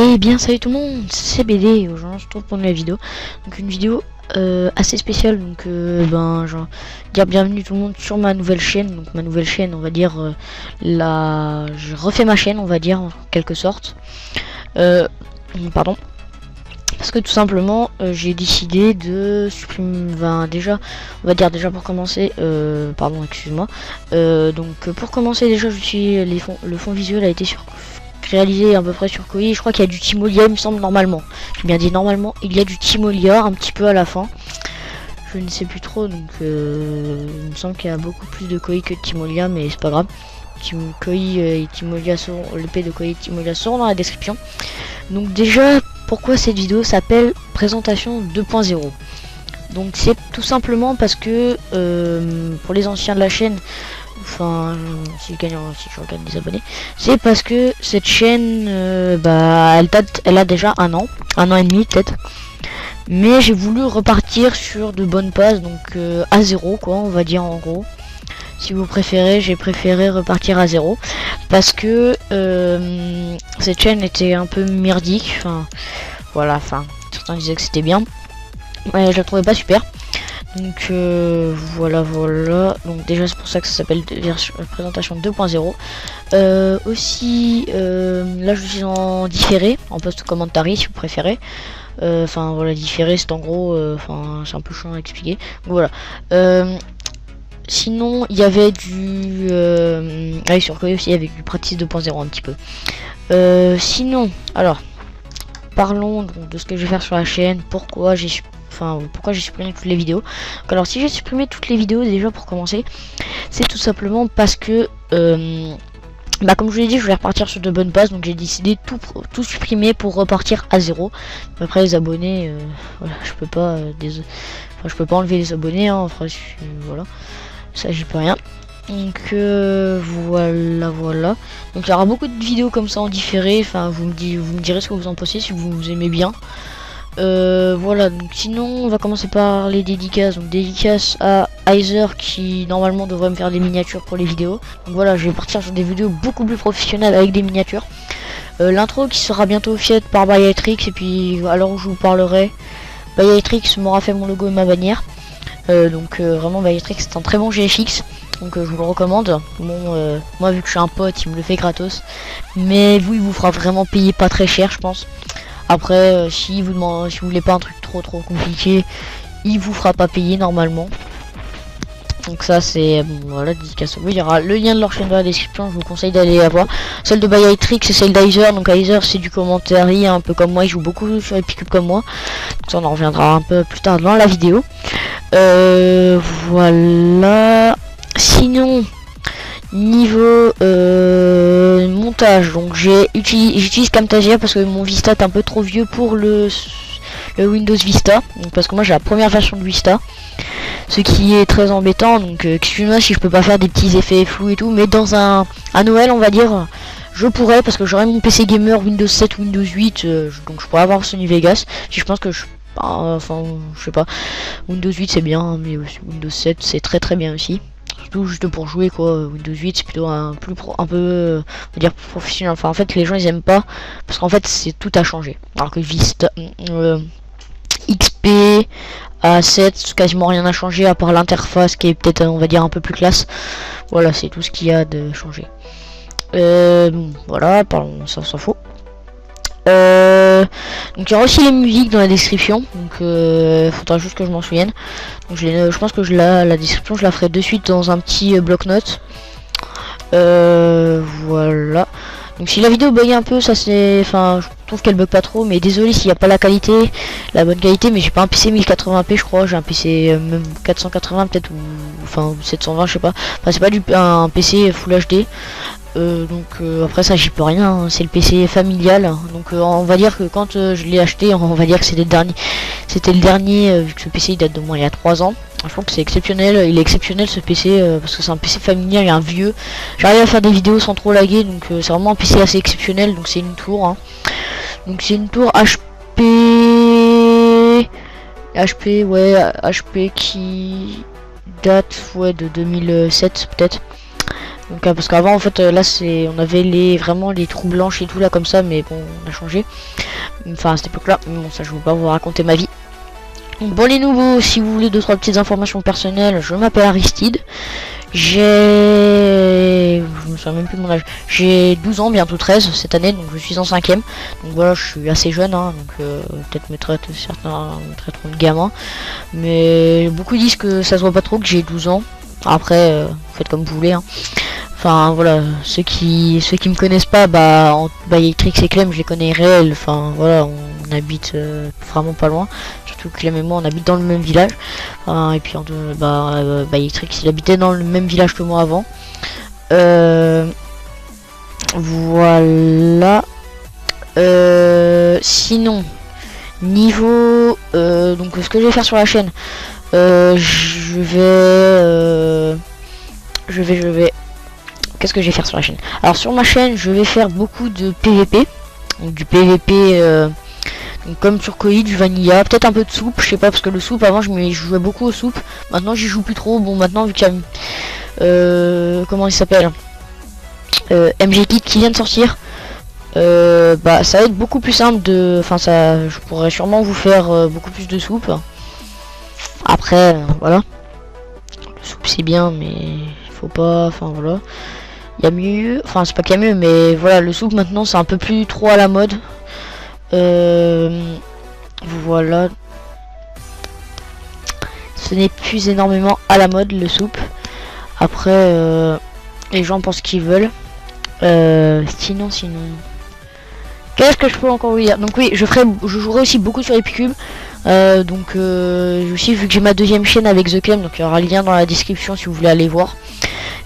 Et bien salut tout le monde, c'est BD et aujourd'hui on se retrouve pour une nouvelle vidéo. Donc une vidéo assez spéciale, donc genre dire bienvenue tout le monde sur ma nouvelle chaîne. Donc ma nouvelle chaîne, on va dire je refais ma chaîne, on va dire en quelque sorte. Pardon. Parce que tout simplement j'ai décidé de supprimer, déjà on va dire déjà pour commencer, pardon excuse-moi, donc pour commencer déjà j'utilise le fond visuel a été réalisé à peu près sur Koei. Je crois qu'il y a du Timolia, il me semble, normalement. J'ai bien dit normalement, il y a du Timolia un petit peu à la fin. Je ne sais plus trop, donc il me semble qu'il y a beaucoup plus de Koei que de Timolia, mais c'est pas grave. Koei et Timolia seront, l'épée de Koei et Timolia seront dans la description. Donc déjà, pourquoi cette vidéo s'appelle présentation 2.0? Donc c'est tout simplement parce que pour les anciens de la chaîne, enfin si je regarde des abonnés, c'est parce que cette chaîne elle a déjà un an et demi peut-être, mais j'ai voulu repartir sur de bonnes bases, donc à zéro quoi, on va dire en gros. Si vous préférez, j'ai préféré repartir à zéro parce que cette chaîne était un peu merdique, enfin voilà, enfin certains disaient que c'était bien, ouais, je la trouvais pas super. Donc voilà. Donc déjà c'est pour ça que ça s'appelle présentation 2.0. Aussi là je suis en différé, en post-commentary si vous préférez. Enfin voilà, différé c'est en gros, enfin c'est un peu chiant à expliquer. Donc, voilà. Sinon il y avait du sur Koei aussi, il y avait du Practice 2.0 un petit peu. Sinon alors parlons donc de ce que je vais faire sur la chaîne, pourquoi j'ai supprimé toutes les vidéos. Donc, alors si j'ai supprimé toutes les vidéos, déjà pour commencer, c'est tout simplement parce que comme je vous l'ai dit, je voulais repartir sur de bonnes bases, donc j'ai décidé tout supprimer pour repartir à zéro. Après les abonnés, voilà, je peux pas je peux pas enlever les abonnés, hein, enfin, voilà, ça j'y peux rien. Donc voilà. Donc il y aura beaucoup de vidéos comme ça en différé. Enfin vous me direz ce que vous en pensez, si vous aimez bien. Voilà, donc sinon on va commencer par les dédicaces. Donc dédicace à Heiser qui normalement devrait me faire des miniatures pour les vidéos. Donc voilà, je vais partir sur des vidéos beaucoup plus professionnelles avec des miniatures. L'intro qui sera bientôt faite par Bayatrix, et puis à l'heure où je vous parlerai, Bayatrix m'aura fait mon logo et ma bannière. Donc vraiment Bayatrix c'est un très bon GFX, donc je vous le recommande. Bon, moi vu que je suis un pote, il me le fait gratos, mais vous il vous fera vraiment payer pas très cher je pense. Après si vous voulez pas un truc trop compliqué, il vous fera pas payer normalement. Donc ça c'est bon, voilà, dédicace. Il y aura le lien de leur chaîne dans la description, je vous conseille d'aller la voir. Celle de Bayatrix et celle d'Heiser. Donc Heiser c'est du commentaire, un peu comme moi, il joue beaucoup sur les pick-up comme moi. Donc ça on en reviendra un peu plus tard dans la vidéo. Voilà. Sinon niveau montage, donc j'utilise Camtasia parce que mon Vista est un peu trop vieux pour le Windows Vista, donc parce que moi j'ai la première version de Vista, ce qui est très embêtant. Donc excuse-moi si je peux pas faire des petits effets flous et tout, mais dans à Noël on va dire je pourrais, parce que j'aurai mon PC gamer Windows 7 ou Windows 8, donc je pourrais avoir Sony Vegas. Si je pense que je sais pas, Windows 8 c'est bien, mais Windows 7 c'est très bien aussi, surtout juste pour jouer quoi. Windows 8 c'est plutôt un peu on va dire professionnel. Enfin en fait les gens ils aiment pas parce qu'en fait c'est tout a changé, alors que Vista XP A7 quasiment rien n'a changé à part l'interface qui est peut-être on va dire un peu plus classe. Voilà, c'est tout ce qu'il y a de changé. Voilà, parlons, ça s'en fout. Donc il y aura aussi les musiques dans la description, donc faudra juste que je m'en souvienne. Donc je pense que la description je la ferai de suite dans un petit bloc-notes. Voilà. Donc si la vidéo bug un peu, ça c'est, enfin je trouve qu'elle bug pas trop, mais désolé s'il n'y a pas la bonne qualité, mais j'ai pas un PC 1080p je crois, j'ai un PC même 480 peut-être, ou enfin 720 je sais pas. Enfin c'est pas un PC Full HD. Donc après ça j'y peux rien, hein. C'est le PC familial, donc on va dire que quand je l'ai acheté, on va dire que c'était le dernier, vu que ce PC il date de moi il y a 3 ans. Je trouve que c'est exceptionnel, il est exceptionnel ce PC, parce que c'est un PC familial et un vieux. J'arrive à faire des vidéos sans trop laguer, donc c'est vraiment un PC assez exceptionnel. Donc c'est une tour, hein. Donc c'est une tour HP qui date de 2007 peut-être. Donc parce qu'avant en fait là c'est on avait vraiment les trous blanches et tout là comme ça, mais bon on a changé. Enfin à cette époque là, bon ça je veux pas vous raconter ma vie. Donc, bon les nouveaux, si vous voulez 2-3 petites informations personnelles, je m'appelle Aristide. Je me souviens même plus de mon âge. J'ai 12 ans, bientôt 13 cette année, donc je suis en 5ème. Donc voilà, je suis assez jeune, hein, donc peut-être certains me traiteront de gamin. Mais beaucoup disent que ça se voit pas trop que j'ai 12 ans. Après, vous faites comme vous voulez. Hein. Enfin voilà, ceux qui me connaissent pas, bah Yatrix et Clem, je les connais réels. Enfin voilà, on habite vraiment pas loin. Surtout Clem et moi, on habite dans le même village. Et puis Yatrix, il habitait dans le même village que moi avant. Voilà. Sinon, niveau donc ce que je vais faire sur la chaîne, je vais qu'est-ce que je vais faire sur la chaîne? Alors sur ma chaîne, je vais faire beaucoup de PVP, donc du PVP donc comme sur Coïd, du Vanilla, peut-être un peu de soupe, je sais pas, parce que le soupe avant je jouais beaucoup au soupe, maintenant j'y joue plus trop. Bon maintenant vu qu'il y a comment il s'appelle, MG Kit qui vient de sortir, bah ça va être beaucoup plus simple de, enfin ça, je pourrais sûrement vous faire beaucoup plus de soupe. Après voilà, le soupe c'est bien, mais il faut pas, enfin voilà. Il y a mieux, enfin c'est pas qu'il y a mieux, mais voilà, le soupe maintenant c'est un peu plus trop à la mode. Voilà, ce n'est plus énormément à la mode le soupe. Après les gens pensent qu'ils veulent. Sinon qu'est-ce que je peux encore vous dire? Donc oui, je jouerai aussi beaucoup sur Epicube. Donc aussi, vu que j'ai ma deuxième chaîne avec The Clem, donc il y aura le lien dans la description si vous voulez aller voir.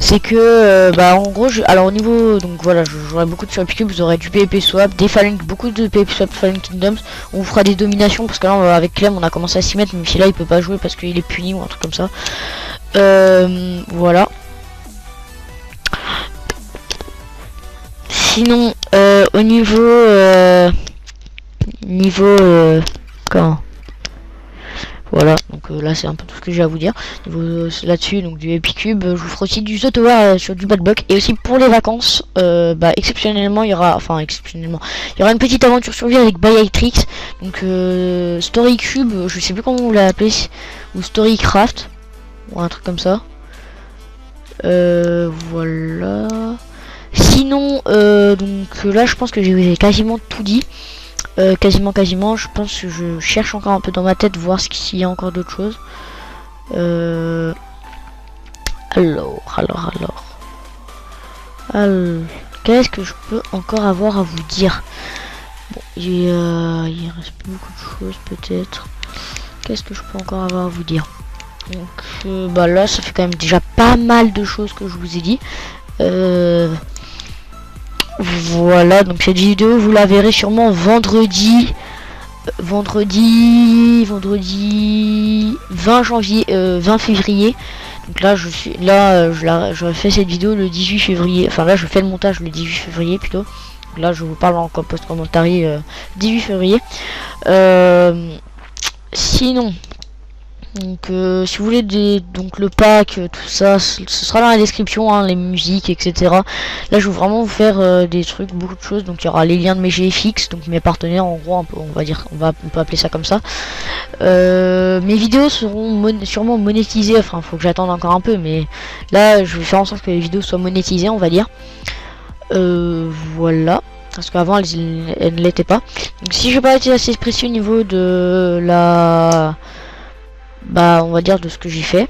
C'est que bah en gros alors au niveau, donc voilà, je jouerai beaucoup sur Epicube. Vous aurez du PvP swap, des Fallen, beaucoup de PvP swap Fallen Kingdoms. On vous fera des dominations parce que là avec Clem on a commencé à s'y mettre, même si là il peut pas jouer parce qu'il est puni ou un truc comme ça. Voilà. Sinon au niveau comment, voilà, donc là c'est un peu tout ce que j'ai à vous dire là-dessus. Donc du Epicube, je vous ferai aussi du The Tower sur du Bad Block. Et aussi pour les vacances, bah exceptionnellement il y aura, une petite aventure survie avec Yatrix. Donc Story Cube, je sais plus comment vous l'avez ou Storycraft ou un truc comme ça. Voilà. Sinon donc là je pense que j'ai quasiment tout dit. Quasiment, je pense que je cherche encore un peu dans ma tête voir s'il y a encore d'autres choses. Alors qu'est-ce que je peux encore avoir à vous dire? Bon, il reste beaucoup de choses peut-être. Qu'est-ce que je peux encore avoir à vous dire? Donc bah là ça fait quand même déjà pas mal de choses que je vous ai dit. Voilà, donc cette vidéo vous la verrez sûrement vendredi 20 janvier 20 février. Donc là je fais cette vidéo le 18 février, enfin là je fais le montage le 18 février plutôt. Donc là je vous parle en post-commentary 18 février. Sinon donc si vous voulez donc le pack, tout ça, ce sera dans la description, hein, les musiques, etc. Là je vais vraiment vous faire des trucs, beaucoup de choses. Donc il y aura les liens de mes GFX, donc mes partenaires en gros, on peut appeler ça comme ça. Mes vidéos seront sûrement monétisées, enfin faut que j'attende encore un peu, mais là je vais faire en sorte que les vidéos soient monétisées, on va dire. Voilà, parce qu'avant elles ne l'étaient pas. Donc si je n'ai pas été assez précis au niveau de la, bah on va dire de ce que j'ai fait.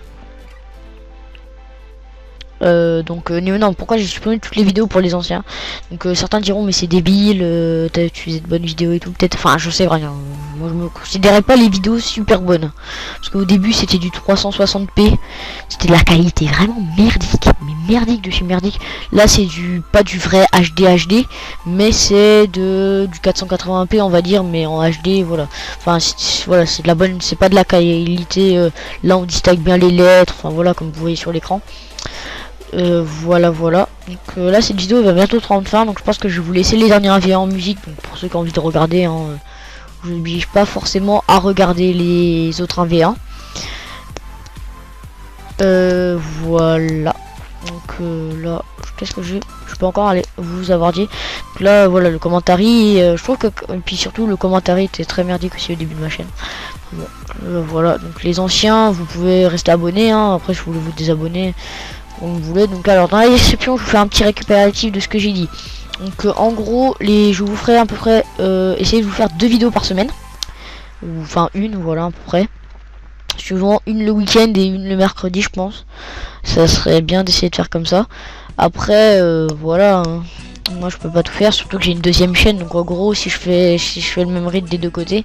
Donc non, pourquoi j'ai supprimé toutes les vidéos pour les anciens? Donc certains diront mais c'est débile, t'as utilisé de bonnes vidéos et tout, peut-être, enfin je sais rien, moi je me considérais pas les vidéos super bonnes, parce qu'au début c'était du 360p, c'était de la qualité vraiment merdique, mais merdique de chez merdique. Là c'est pas du vrai HD, mais c'est du 480p on va dire, mais en HD, voilà. Enfin voilà, c'est de la bonne, c'est pas de la qualité, là on distingue bien les lettres, enfin voilà, comme vous voyez sur l'écran. Voilà. Donc là cette vidéo va bientôt prendre fin, donc je pense que je vais vous laisser les derniers 1v1 en musique. Donc pour ceux qui ont envie de regarder, hein, je vous oblige pas forcément à regarder les autres 1v1. Voilà. Donc là, qu'est-ce que j'ai? Je peux encore aller vous avoir dit. Donc là, voilà le commentaire. Je trouve que, et puis surtout le commentaire était très merdique aussi au début de ma chaîne. Bon, voilà. Donc les anciens, vous pouvez rester abonnés. Hein. Après, je voulais vous désabonner comme vous voulez. Donc alors dans la description, je vous fais un petit récupératif de ce que j'ai dit. Donc en gros, je vous ferai à peu près essayer de vous faire 2 vidéos par semaine. Ou enfin une, voilà à peu près. Souvent une le week-end et une le mercredi, je pense. Ça serait bien d'essayer de faire comme ça. Après voilà, hein. Moi je peux pas tout faire, surtout que j'ai une deuxième chaîne. Donc en gros, si je fais le même rythme des deux côtés,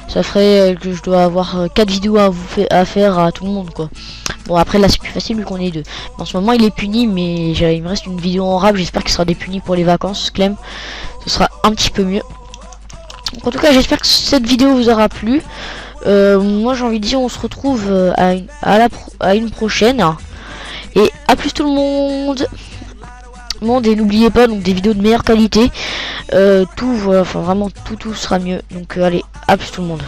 ça ferait que je dois avoir 4 vidéos à faire à tout le monde, quoi. Bon, après là c'est plus facile vu qu'on est deux. En ce moment il est puni, mais il me reste une vidéo en rap. J'espère qu'il sera dépuni pour les vacances, Clem. Ce sera un petit peu mieux. Donc, en tout cas, j'espère que cette vidéo vous aura plu. Moi j'ai envie de dire, on se retrouve à une prochaine. Et à plus tout le monde. Et n'oubliez pas, donc des vidéos de meilleure qualité. Tout, voilà, enfin vraiment tout sera mieux. Donc allez, à plus tout le monde.